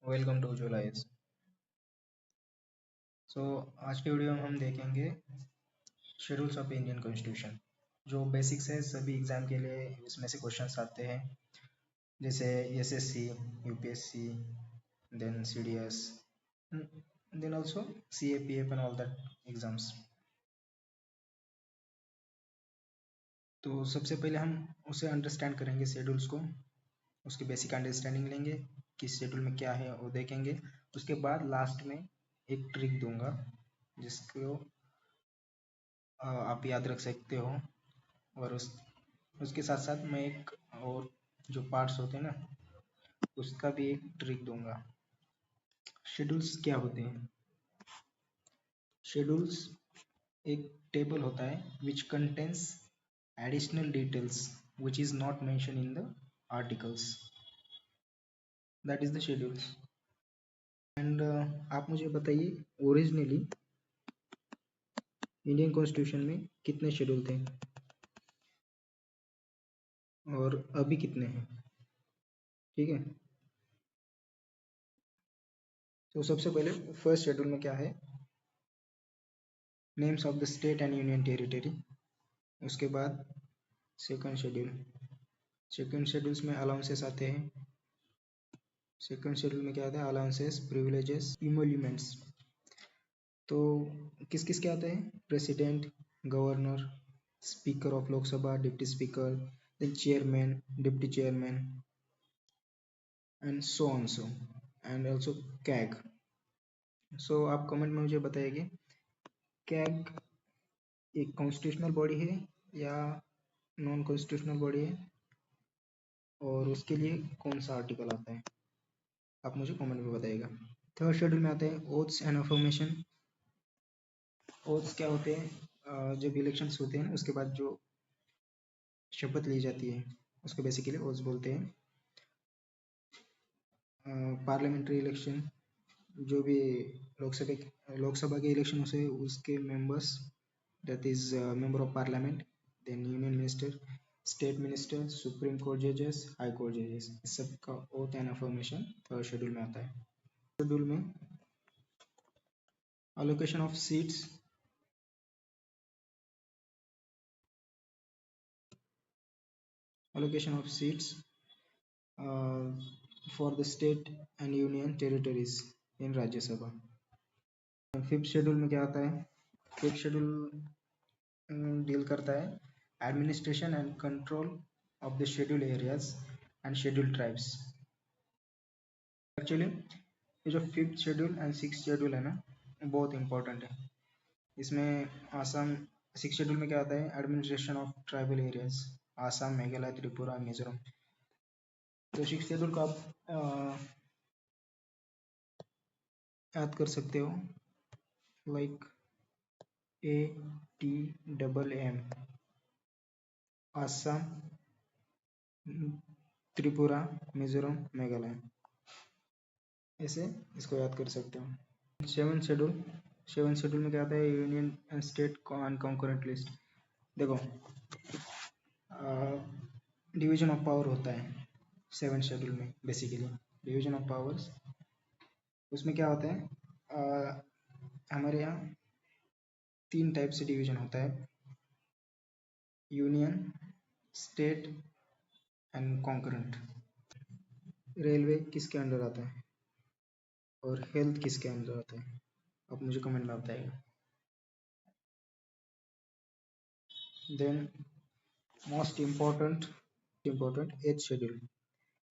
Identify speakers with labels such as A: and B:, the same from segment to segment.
A: Welcome to जुलाइज। आज के video में हम देखेंगे शेड्यूल्स ऑफ इंडियन कॉन्स्टिट्यूशन। जो बेसिक्स है सभी एग्जाम के लिए इसमें से क्वेश्चंस आते हैं, जैसे SSC, UPSC, then CDS, then also CAPF and all that exams. तो सबसे पहले हम उसे अंडरस्टैंड करेंगे शेड्यूल्स को, उसकी बेसिक अंडरस्टैंडिंग लेंगे कि शेड्यूल में क्या है वो देखेंगे। उसके बाद लास्ट में एक ट्रिक दूंगा जिसको आप याद रख सकते हो, और उसके साथ साथ मैं एक और जो पार्ट्स होते हैं ना उसका भी एक ट्रिक दूंगा। शेड्यूल्स क्या होते हैं? शेड्यूल्स एक टेबल होता है which contains additional details which is not mention in the articles, that is the schedules. And आप मुझे बताइए ओरिजिनली इंडियन कॉन्स्टिट्यूशन में कितने शेड्यूल थे और अभी कितने हैं? ठीक है, तो सबसे पहले फर्स्ट शेड्यूल में क्या है? Names of the state and union territory. उसके बाद सेकंड शेड्यूल, सेकंड शेड्यूल्स में अलाउंसेस आते हैं। सेकंड शेड्यूल में क्या आता है? Allowances, privileges, emoluments. तो किस किस के आते हैं? President, governor, speaker of Lok Sabha, deputy speaker, then chairman, deputy chairman and so on so, and also CAG. So आप कमेंट में मुझे बताइए कैग एक कॉन्स्टिट्यूशनल बॉडी है या नॉन कॉन्स्टिट्यूशनल बॉडी है, और उसके लिए कौन सा आर्टिकल आता है? आप मुझे कमेंट में बताइएगा। थर्ड शेड्यूल में आते हैं ओथ्स एंड अफर्मेशन। ओथ्स क्या होते हैं? जब इलेक्शंस होते हैं उसके बाद जो शपथ ली जाती है उसको बेसिकली ओथ्स बोलते हैं। पार्लियामेंट्री इलेक्शन, जो भी लोकसभा के इलेक्शन होते हैं उसके members, that is member of parliament, then union minister, state minister, supreme court जजेस, हाई कोर्ट जजेस, इस सब का oath and affirmation third schedule में आता है। शेड्यूल में allocation of seats, allocation of seats for the state and union territories in Rajya Sabha. Fifth schedule में क्या आता है? फिफ्थ शेड्यूल डील करता है administration and control of the schedule areas and schedule tribes. Actually ये जो fifth schedule and six schedule है ना बहुत इंपॉर्टेंट है। इसमें आसाम, सिक्स शेड्यूल में क्या आता है? Administration of tribal areas, Assam, Meghalaya, Tripura, Mizoram. तो सिक्स शेड्यूल को आप याद कर सकते हो, लाइक ATMM, आसाम, त्रिपुरा, मिजोरम, मेघालय, ऐसे इसको याद कर सकते हो। सेवन शेड्यूल, सेवन शेड्यूल में क्या आता है? Union and state and concurrent list. देखो डिवीजन ऑफ पावर होता है सेवन शेड्यूल में, बेसिकली डिवीजन ऑफ पावर्स। उसमें क्या होता है? हमारे यहाँ तीन टाइप से डिवीजन होता है, union, state and concurrent. Railway किसके अंडर आता है और हेल्थ किसके अंडर आता है? आप मुझे कमेंट में बताइएगा। देन मोस्ट इम्पोर्टेंट एथ शेड्यूल,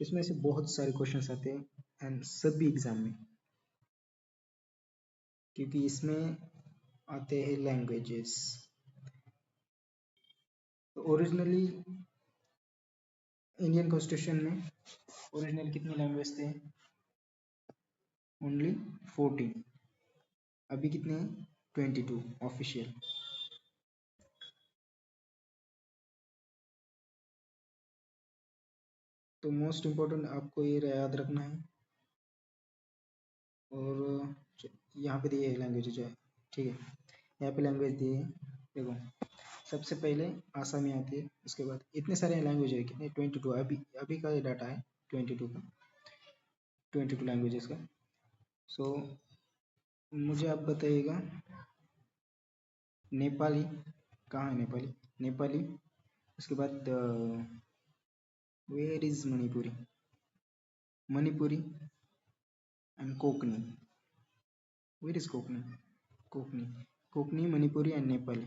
A: इसमें से बहुत सारे क्वेश्चंस आते हैं एंड सभी एग्जाम में, क्योंकि इसमें आते हैं लैंग्वेजेस। तो ओरिजिनली इंडियन कॉन्स्टिट्यूशन में ओरिजिनल कितनी लैंग्वेज थे? ओनली 14। अभी कितने हैं? 22 ऑफिशियल। तो मोस्ट इम्पोर्टेंट आपको ये याद रखना है। और यहाँ पे दिए लैंग्वेज है, ठीक है, यहाँ पे लैंग्वेज दिए है। देखो सबसे पहले आसामी आती है, उसके बाद इतने सारे लैंग्वेज है, कितने? 22। अभी अभी का ये डाटा है 22 का। 22 लैंग्वेजेस का। सो मुझे आप बताइएगा नेपाली कहाँ है? नेपाली, नेपाली उसके बाद where is Manipuri, Manipuri and Konkani, where is Konkani, Konkani, Konkani, Manipuri and Nepali,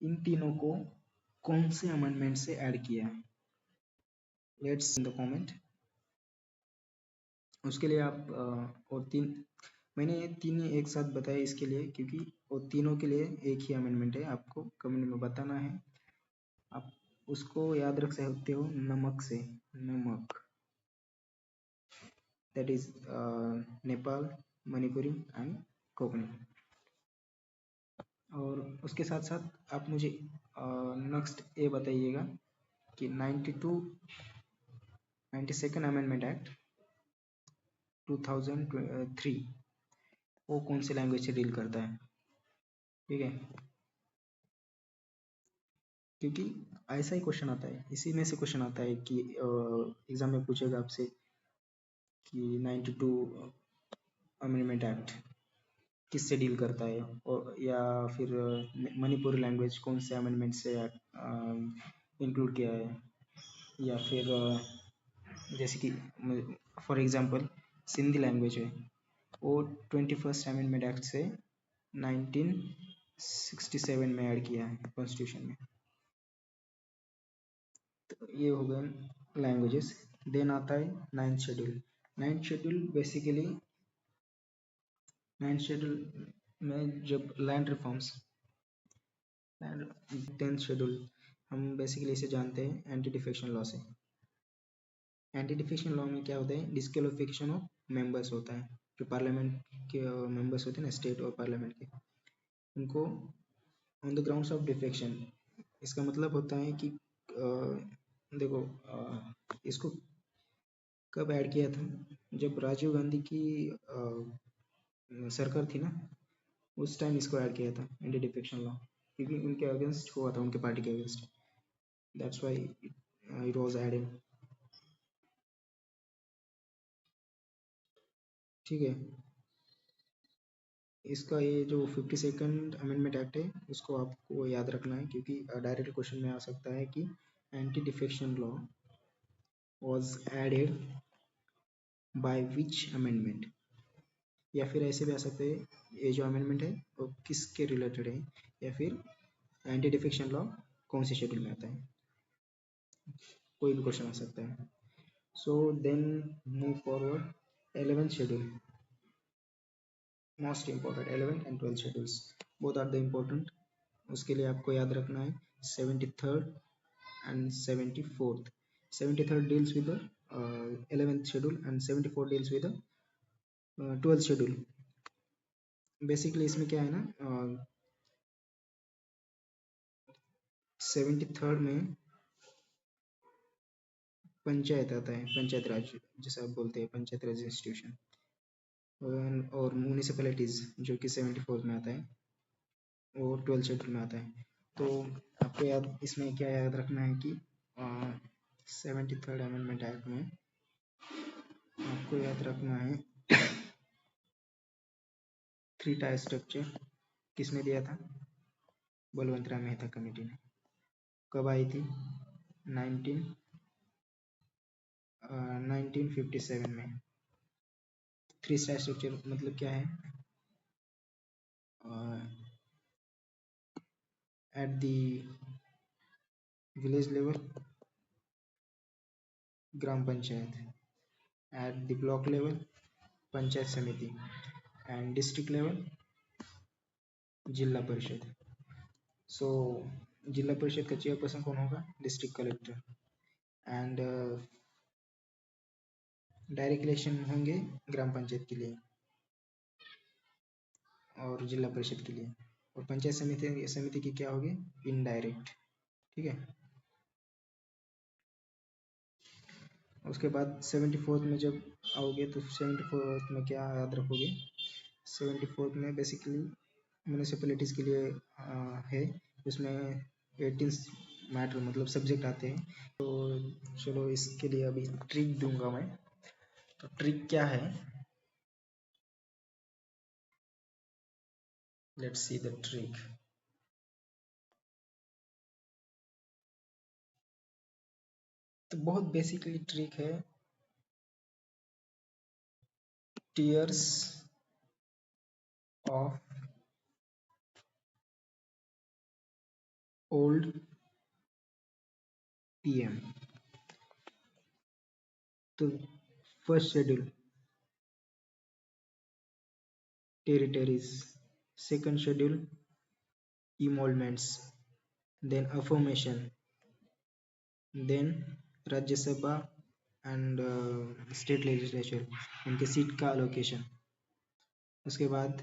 A: इन तीनों को कौन से अमेंडमेंट से ऐड किया है? Let's in the comment. उसके लिए आप और मैंने ये तीन ही एक साथ बताया इसके लिए, क्योंकि वो तीनों के लिए एक ही अमेंडमेंट है, आपको कमेंट में बताना है। आप उसको याद रख सकते हो नमक से, नमक, that is Nepal, Manipuri and Konkani. और उसके साथ साथ आप मुझे नेक्स्ट ये बताइएगा कि 92 अमेंडमेंट एक्ट 2003 वो कौन सी लैंग्वेज से डील करता है? ठीक है, क्योंकि ऐसा ही क्वेश्चन आता है, इसी में से क्वेश्चन आता है कि एग्जाम में पूछेगा आपसे कि 92 अमेंडमेंट एक्ट किससे डील करता है, और या फिर मणिपुरी लैंग्वेज कौन से अमेंडमेंट से इंक्लूड किया है, या फिर जैसे कि फॉर एग्जांपल सिंधी लैंग्वेज है वो 21 अमेंडमेंट एक्ट से 1967 में ऐड किया है कॉन्स्टिट्यूशन में। तो ये हो गए लैंग्वेजेस। देन आता है ninth schedule. Ninth schedule basically, ninth schedule में जब लैंड रिफॉर्म्स, 10th शेड्यूल हम बेसिकली इसे जानते हैं एंटी डिफेक्शन लॉ से। एंटी डिफेक्शन लॉ में क्या होता है? डिस्क्वालिफिकेशन ऑफ मेंबर्स होता है, जो पार्लियामेंट के मेंबर्स होते हैं ना, स्टेट और पार्लियामेंट के, उनको on the grounds of defection. इसका मतलब होता है कि देखो इसको कब ऐड किया था? जब राजीव गांधी की सरकार थी ना, उस टाइम इसको ऐड किया था एंटी डिफेक्शन लॉ, क्योंकि उनके अगेंस्ट हुआ था, उनके पार्टी के against, that's why it was added. ठीक है, इसका ये जो 52nd अमेंडमेंट एक्ट है उसको आपको याद रखना है, क्योंकि डायरेक्ट क्वेश्चन में आ सकता है कि anti defection law was added by which amendment, या फिर ऐसे भी आ सकते हैं ये जो अमेंडमेंट है वो किसके रिलेटेड है, या फिर एंटी डिफेक्शन लॉ कौन से शेड्यूल में आता है, कोई भी क्वेश्चन आ सकता है। So then move forward, 11th schedule, most important, 11th एंड 12th schedules both are the important. उसके लिए आपको याद रखना है 73rd and 74th। 73rd deals with the 11th schedule and 74 deals with the 12th schedule। Basically इसमें क्या है ना, 73rd में पंचायत आता है, पंचायत राज जैसे आप बोलते हैं, पंचायत राज इंस्टीट्यूशन, और म्यूनिसिपैलिटीज जो कि 74 में आता है, वो 12th शेड्यूल में आता है। तो आपको याद इसमें क्या याद रखना है कि 73rd अमेंडमेंट एक्ट में आपको याद रखना है 3 टायर स्ट्रक्चर किसने दिया था? बलवंतराव मेहता कमेटी ने। कब आई थी? 1957 में। 3 स्टार स्ट्रक्चर मतलब क्या है? At the village level gram panchayat, at the block level panchayat समिति, एंड डिस्ट्रिक्ट लेवल जिला परिषद। सो जिला परिषद का चेयरपर्सन कौन होगा? District collector. And direct election होंगे ग्राम पंचायत के लिए और जिला परिषद के लिए, और पंचायत समिति की क्या होगी? इनडायरेक्ट। ठीक है, उसके बाद 74th में जब आओगे तो 74th में क्या याद रखोगे? 74th में बेसिकली म्यूनिसिपैलिटीज़ के लिए है, उसमें 18 मैटर मतलब सब्जेक्ट आते हैं। तो चलो इसके लिए अभी ट्रिक दूंगा मैं। तो ट्रिक क्या है, लेट्स सी द ट्रिक। तो बहुत बेसिकली ट्रिक है, टीयर्स ऑफ ओल्ड पीएम। तो first schedule territories, second schedule emoluments, then affirmation, then राज्य सभा एंड स्टेट लेजिस्लेचर उनके सीट का अलोकेशन। उसके बाद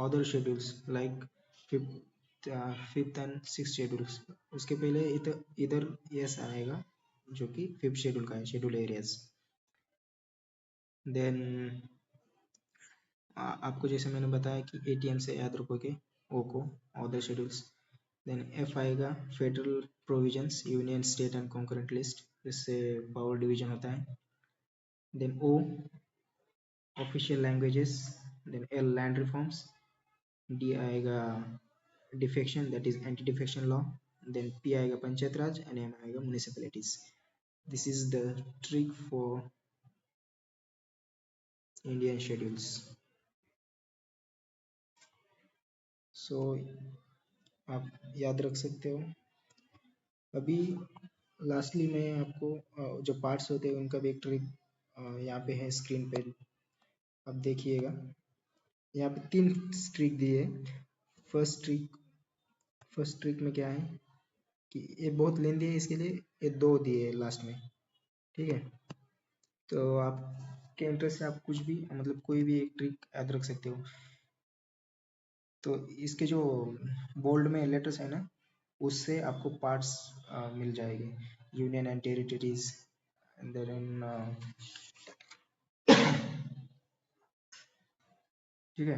A: other schedules like fifth and six schedules. उसके पहले इधर यस आएगा जो कि फिफ्थ शेड्यूल का है, शेड्यूल एरियाज। देन आपको जैसे मैंने बताया कि एटीएम से याद रखोगे ओ को, अदर शेड्यूल्स। देन एफ आएगा federal provisions, union state and concurrent list, इससे पावर डिवीजन होता है। Then O official languages, then L land reforms, D आएगा defection that is anti defection law, then P आएगा panchayat raj and M आएगा municipalities. This is the trick for Indian schedules. So आप याद रख सकते हो। अभी लास्टली मैं आपको जो पार्ट्स होते हैं उनका भी एक ट्रिक यहाँ पे है स्क्रीन पे, अब देखिएगा। यहाँ पे 3 ट्रिक दिए। फर्स्ट ट्रिक में क्या है कि ये बहुत लेंदी है, इसके लिए ये 2 दिए लास्ट में, ठीक है। तो आपके इंटरेस्ट से आप कुछ भी मतलब कोई भी एक ट्रिक याद रख सकते हो। तो इसके जो बोल्ड में लेटर्स है ना, उससे आपको पार्ट्स मिल जाएंगे, यूनियन एंड टेरिटरीज, देन ठीक है।